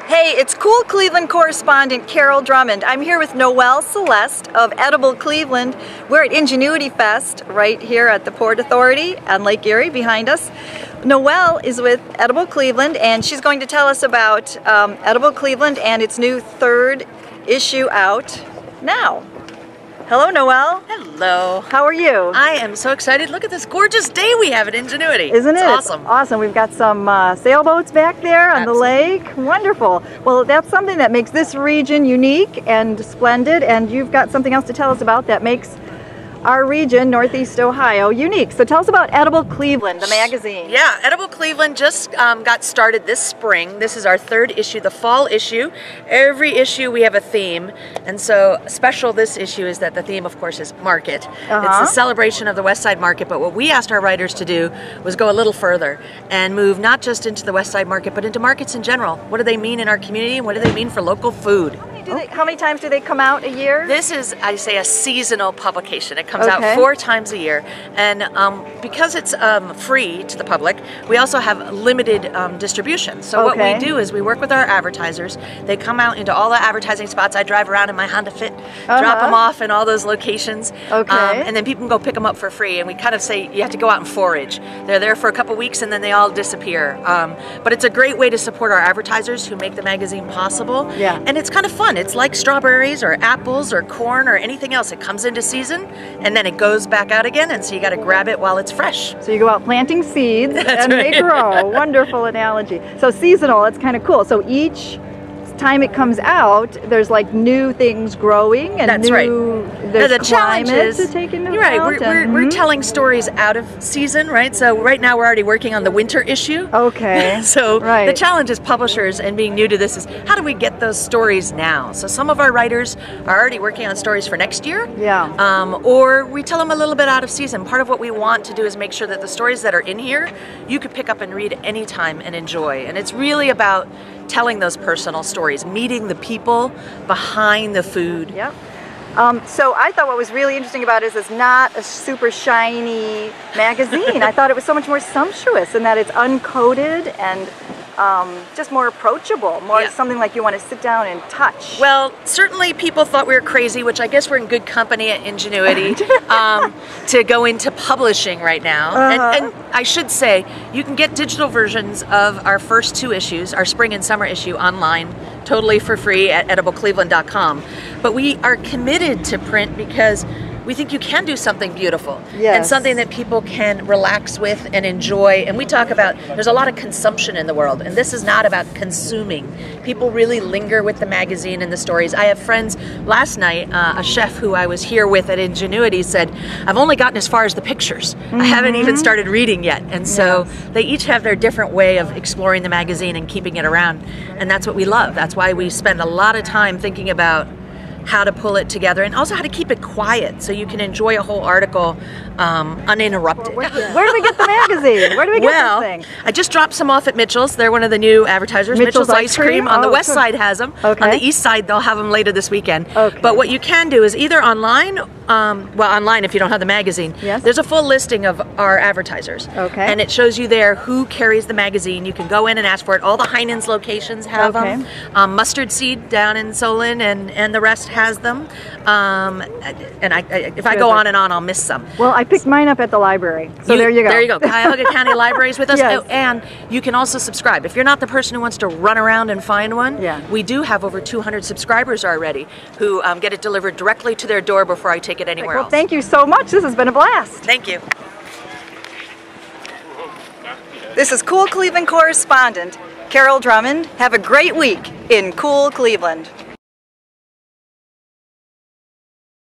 Hey, it's Cool Cleveland correspondent Carol Drummond. I'm here with Noelle Celeste of Edible Cleveland. We're at Ingenuity Fest right here at the Port Authority on Lake Erie behind us. Noelle is with Edible Cleveland and she's going to tell us about Edible Cleveland and its new third issue out now. Hello, Noelle. Hello. How are you? I am so excited. Look at this gorgeous day we have at Ingenuity. Isn't it? It's awesome. Awesome. We've got some sailboats back there on the lake. Wonderful. Well, that's something that makes this region unique and splendid, and you've got something else to tell us about that makes our region, Northeast Ohio, unique. So tell us about Edible Cleveland, the magazine. Yeah, Edible Cleveland just got started this spring. This is our third issue, the fall issue. Every issue we have a theme, and so special this issue is that the theme, of course, is market. It's a celebration of the West Side Market, but what we asked our writers to do was go a little further and move not just into the West Side Market, but into markets in general. What do they mean in our community, and what do they mean for local food? How many times do they come out a year? This is, I say, a seasonal publication. It comes out 4 times a year, and because it's free to the public, we also have limited distribution. So what we do is we work with our advertisers. They come out into all the advertising spots. I drive around in my Honda Fit, drop them off in all those locations, and then people can go pick them up for free. And we kind of say you have to go out and forage. They're there for a couple weeks and then they all disappear. But it's a great way to support our advertisers who make the magazine possible. Yeah. And it's kind of fun. It's like strawberries or apples or corn or anything else. It comes into season and then it goes back out again, and so you got to grab it while it's fresh. So you go out planting seeds and right. they grow. Wonderful analogy. So seasonal, it's kind of cool. So each time it comes out, there's like new things growing and there's the challenge is to take into account. Right. We're telling stories out of season, right? So right now we're already working on the winter issue. Okay. So the challenge as publishers and being new to this is how do we get those stories now? So some of our writers are already working on stories for next year. Yeah. Or we tell them a little bit out of season. Part of what we want to do is make sure that the stories that are in here you could pick up and read anytime and enjoy. And it's really about telling those personal stories, meeting the people behind the food. Yep. So I thought what was really interesting about it is it's not a super shiny magazine. I thought it was so much more sumptuous in that it's uncoated and just more approachable, more something like you want to sit down and touch. Well, certainly people thought we were crazy, which I guess we're in good company at Ingenuity, to go into publishing right now. And I should say, you can get digital versions of our first 2 issues, our spring and summer issue, online, totally for free at ediblecleveland.com. But we are committed to print because we think you can do something beautiful and something that people can relax with and enjoy. And we talk about there's a lot of consumption in the world, and this is not about consuming. People really linger with the magazine and the stories. I have friends, last night, a chef who I was here with at Ingenuity said, I've only gotten as far as the pictures. I haven't even started reading yet. And so they each have their different way of exploring the magazine and keeping it around. And that's what we love. That's why we spend a lot of time thinking about how to pull it together and also how to keep it quiet so you can enjoy a whole article uninterrupted. Where do we get the magazine? Where do we get this thing? I just dropped some off at Mitchell's. They're one of the new advertisers. Mitchell's Ice Cream on the west side has them. On the east side they'll have them later this weekend. But what you can do is either online, well, online if you don't have the magazine, there's a full listing of our advertisers. And it shows you there who carries the magazine. You can go in and ask for it. All the Heinen's locations have them. Mustard Seed down in Solon and the rest has them. And if I go on and on, I'll miss some. Well, I picked mine up at the library. So there you go. There you go. Cuyahoga County Library's with us. And you can also subscribe. If you're not the person who wants to run around and find one, we do have over 200 subscribers already who get it delivered directly to their door before I take it anywhere else. Well, thank you so much. This has been a blast. Thank you. This is Cool Cleveland correspondent Carol Drummond. Have a great week in Cool Cleveland.